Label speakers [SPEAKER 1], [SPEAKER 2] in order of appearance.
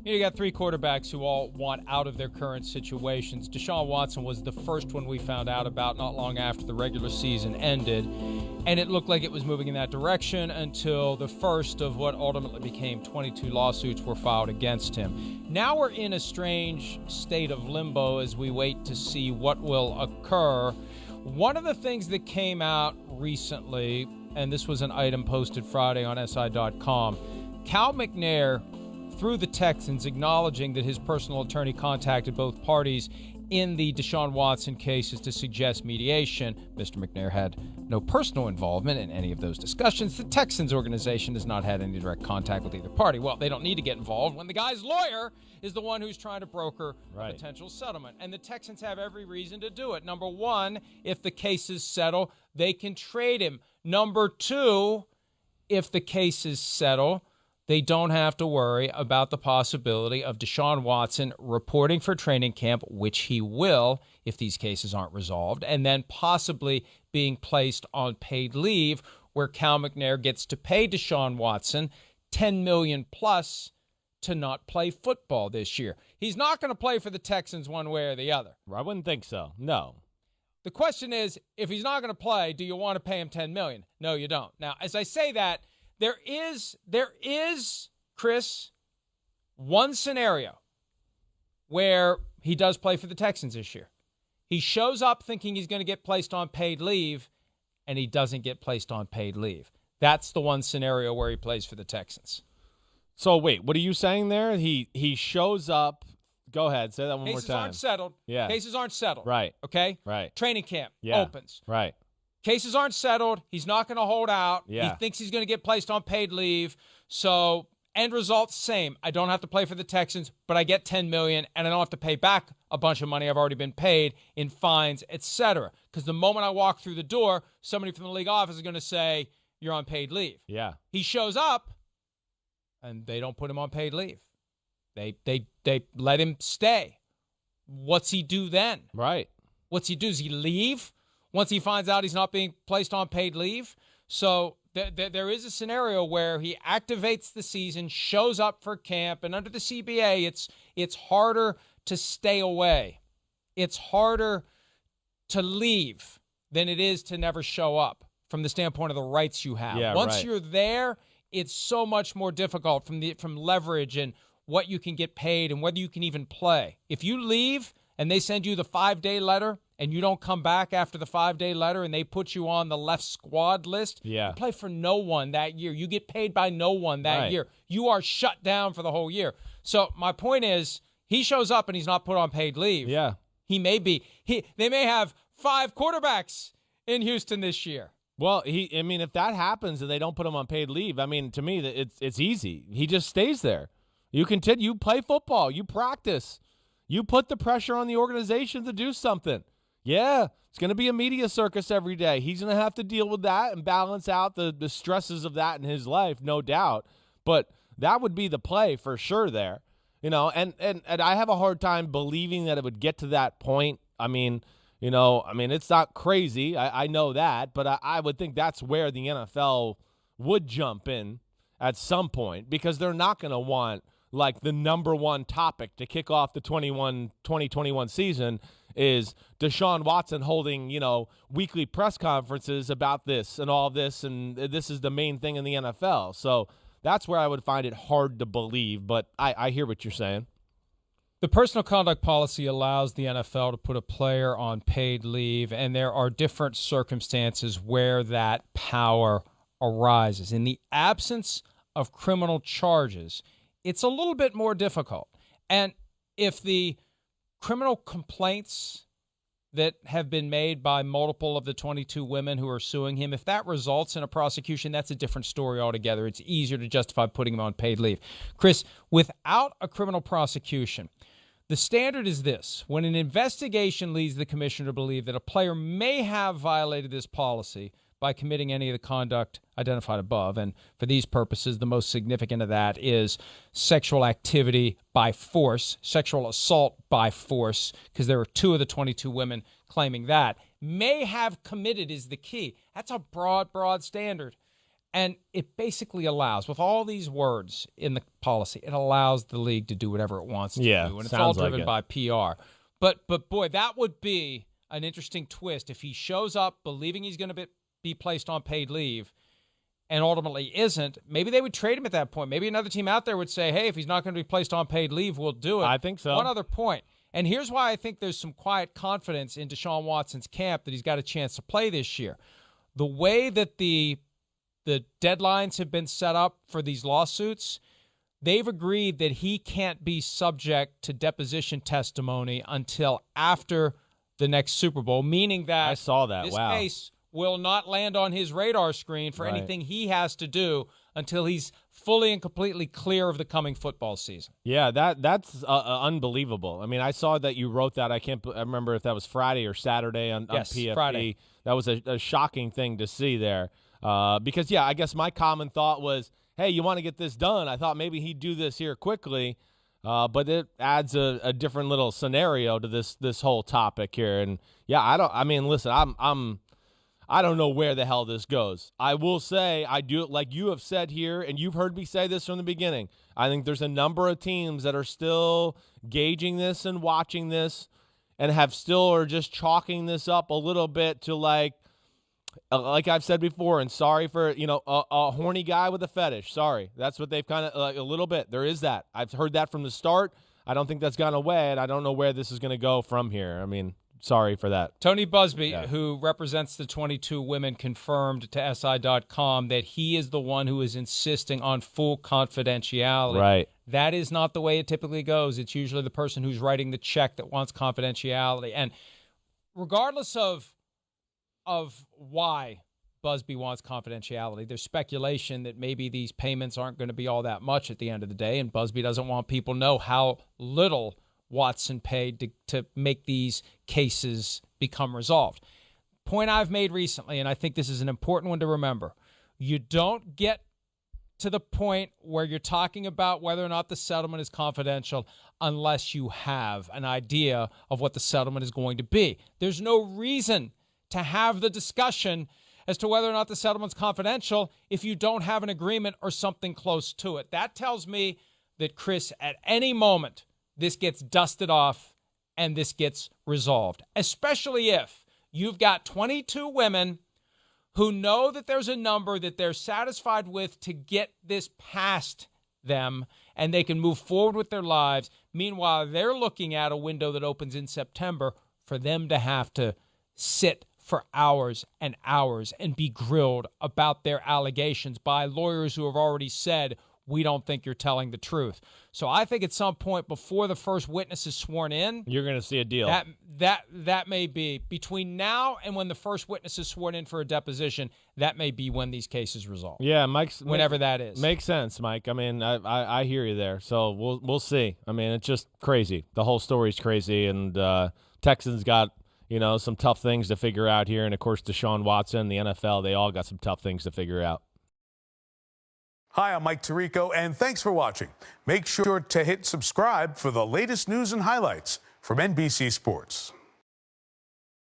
[SPEAKER 1] You got three quarterbacks who all want out of their current situations. Deshaun Watson was the first one we found out about not long after the regular season ended, and it looked like it was moving in that direction until the first of what ultimately became 22 lawsuits were filed against him. Now we're in a strange state of limbo as we wait to see what will occur. One of the things that came out recently, and this was an item posted Friday on SI.com, Cal McNair, through the Texans, acknowledging that his personal attorney contacted both parties in the Deshaun Watson cases to suggest mediation. Mr. McNair had no personal involvement in any of those discussions. The Texans organization has not had any direct contact with either party. Well, they don't need to get involved when the guy's lawyer is the one who's trying to broker a potential settlement. And the Texans have every reason to do it. Number one, if the cases settle, they can trade him. Number two, if the cases settle, they don't have to worry about the possibility of Deshaun Watson reporting for training camp, which he will if these cases aren't resolved, and then possibly being placed on paid leave where Cal McNair gets to pay Deshaun Watson $10 million plus to not play football this year. He's not going to play for the Texans one way or the other.
[SPEAKER 2] I wouldn't think so. No.
[SPEAKER 1] The question is, if he's not going to play, do you want to pay him $10 million? No, you don't. Now, as I say that, There is, Chris, one scenario where he does play for the Texans this year. He shows up thinking he's going to get placed on paid leave, and he doesn't get placed on paid leave. That's the one scenario where he plays for the Texans.
[SPEAKER 2] So, wait, what are you saying there? He shows up. Go ahead. Say that one more time.
[SPEAKER 1] Cases aren't settled.
[SPEAKER 2] Yeah.
[SPEAKER 1] Cases aren't settled.
[SPEAKER 2] Right.
[SPEAKER 1] Okay?
[SPEAKER 2] Right.
[SPEAKER 1] Training camp
[SPEAKER 2] Yeah.
[SPEAKER 1] opens.
[SPEAKER 2] Right.
[SPEAKER 1] Cases aren't settled. He's not going to hold out.
[SPEAKER 2] Yeah.
[SPEAKER 1] He thinks he's going to get placed on paid leave. So end result, same. I don't have to play for the Texans, but I get $10 million, and I don't have to pay back a bunch of money I've already been paid in fines, etc. Because the moment I walk through the door, somebody from the league office is going to say, you're on paid leave.
[SPEAKER 2] Yeah.
[SPEAKER 1] He shows up, and they don't put him on paid leave. They let him stay. What's he do then?
[SPEAKER 2] Right.
[SPEAKER 1] What's he do? Does he leave once he finds out he's not being placed on paid leave? So there is a scenario where he activates the season, shows up for camp, and under the CBA, it's harder to stay away. It's harder to leave than it is to never show up from the standpoint of the rights you have.
[SPEAKER 2] Yeah,
[SPEAKER 1] Once
[SPEAKER 2] right.
[SPEAKER 1] you're there, it's so much more difficult from leverage and what you can get paid and whether you can even play. If you leave and they send you the 5-day letter and you don't come back after the 5-day letter and they put you on the left squad list,
[SPEAKER 2] Yeah.
[SPEAKER 1] you play for no one that year. You get paid by no one that
[SPEAKER 2] Right.
[SPEAKER 1] year. You are shut down for the whole year. So my point is, he shows up and he's not put on paid leave.
[SPEAKER 2] Yeah.
[SPEAKER 1] He may be. They may have 5 quarterbacks in Houston this year.
[SPEAKER 2] Well, if that happens and they don't put him on paid leave, to me, it's easy. He just stays there. You continue. You play football. You practice. You put the pressure on the organization to do something. Yeah, it's going to be a media circus every day. He's going to have to deal with that and balance out the stresses of that in his life, no doubt. But that would be the play for sure there. And I have a hard time believing that it would get to that point. It's not crazy. I know that, but I would think that's where the NFL would jump in at some point because they're not going to want like the number one topic to kick off the 2021 season is Deshaun Watson holding, weekly press conferences about this and all this, and this is the main thing in the NFL. So that's where I would find it hard to believe, but I hear what you're saying.
[SPEAKER 1] The personal conduct policy allows the NFL to put a player on paid leave, and there are different circumstances where that power arises. In the absence of criminal charges, it's a little bit more difficult. And if the criminal complaints that have been made by multiple of the 22 women who are suing him, if that results in a prosecution, that's a different story altogether. It's easier to justify putting him on paid leave. Chris, without a criminal prosecution, the standard is this. When an investigation leads the commissioner to believe that a player may have violated this policy by committing any of the conduct identified above, and for these purposes, the most significant of that is sexual activity by force, sexual assault by force, because there are 2 of the 22 women claiming that. May have committed is the key. That's a broad standard. And it basically allows, with all these words in the policy, it allows the league to do whatever it wants to do. And it's all driven by PR. But boy, that would be an interesting twist if he shows up believing he's going to be placed on paid leave and ultimately isn't. Maybe they would trade him at that point. Maybe another team out there would say, hey, if he's not going to be placed on paid leave, we'll do it.
[SPEAKER 2] I think so.
[SPEAKER 1] One other point. And here's why I think there's some quiet confidence in Deshaun Watson's camp that he's got a chance to play this year. The way that the deadlines have been set up for these lawsuits, they've agreed that he can't be subject to deposition testimony until after the next Super Bowl, meaning that
[SPEAKER 2] I saw that.
[SPEAKER 1] This case will not land on his radar screen for anything he has to do until he's fully and completely clear of the coming football season.
[SPEAKER 2] Yeah, that's unbelievable. I mean, I saw that you wrote that. I remember if that was Friday or Saturday on PFP.
[SPEAKER 1] Friday.
[SPEAKER 2] That was a shocking thing to see there. Because, I guess my common thought was, hey, you want to get this done. I thought maybe he'd do this here quickly, but it adds a different little scenario to this whole topic here. And, listen, I don't know where the hell this goes. I will say, I do it like you have said here, and you've heard me say this from the beginning. I think there's a number of teams that are still gauging this and watching this and are just chalking this up a little bit to like I've said before, and sorry for, a horny guy with a fetish. Sorry. That's what they've kind of, a little bit. There is that. I've heard that from the start. I don't think that's gone away, and I don't know where this is going to go from here. I mean, sorry for that.
[SPEAKER 1] Tony Busby, who represents the 22 women, confirmed to SI.com that he is the one who is insisting on full confidentiality.
[SPEAKER 2] Right.
[SPEAKER 1] That is not the way it typically goes. It's usually the person who's writing the check that wants confidentiality. And regardless of why Busby wants confidentiality, there's speculation that maybe these payments aren't going to be all that much at the end of the day, and Busby doesn't want people to know how little Watson paid to make these cases become resolved. Point I've made recently, and I think this is an important one to remember, you don't get to the point where you're talking about whether or not the settlement is confidential unless you have an idea of what the settlement is going to be. There's no reason to have the discussion as to whether or not the settlement's confidential if you don't have an agreement or something close to it. That tells me that, Chris, at any moment, this gets dusted off and this gets resolved, especially if you've got 22 women who know that there's a number that they're satisfied with to get this past them and they can move forward with their lives. Meanwhile, they're looking at a window that opens in September for them to have to sit for hours and hours and be grilled about their allegations by lawyers who have already said, we don't think you're telling the truth. So I think at some point before the first witness is sworn in,
[SPEAKER 2] you're going to see a deal.
[SPEAKER 1] That may be between now and when the first witness is sworn in for a deposition. That may be when these cases resolve.
[SPEAKER 2] Yeah,
[SPEAKER 1] whenever that is.
[SPEAKER 2] Makes sense, Mike. I mean, I hear you there. So we'll see. I mean, it's just crazy. The whole story's crazy, and Texans got some tough things to figure out here, and of course Deshaun Watson, the NFL, they all got some tough things to figure out.
[SPEAKER 3] Hi, I'm Mike Tirico, and thanks for watching. Make sure to hit subscribe for the latest news and highlights from NBC Sports.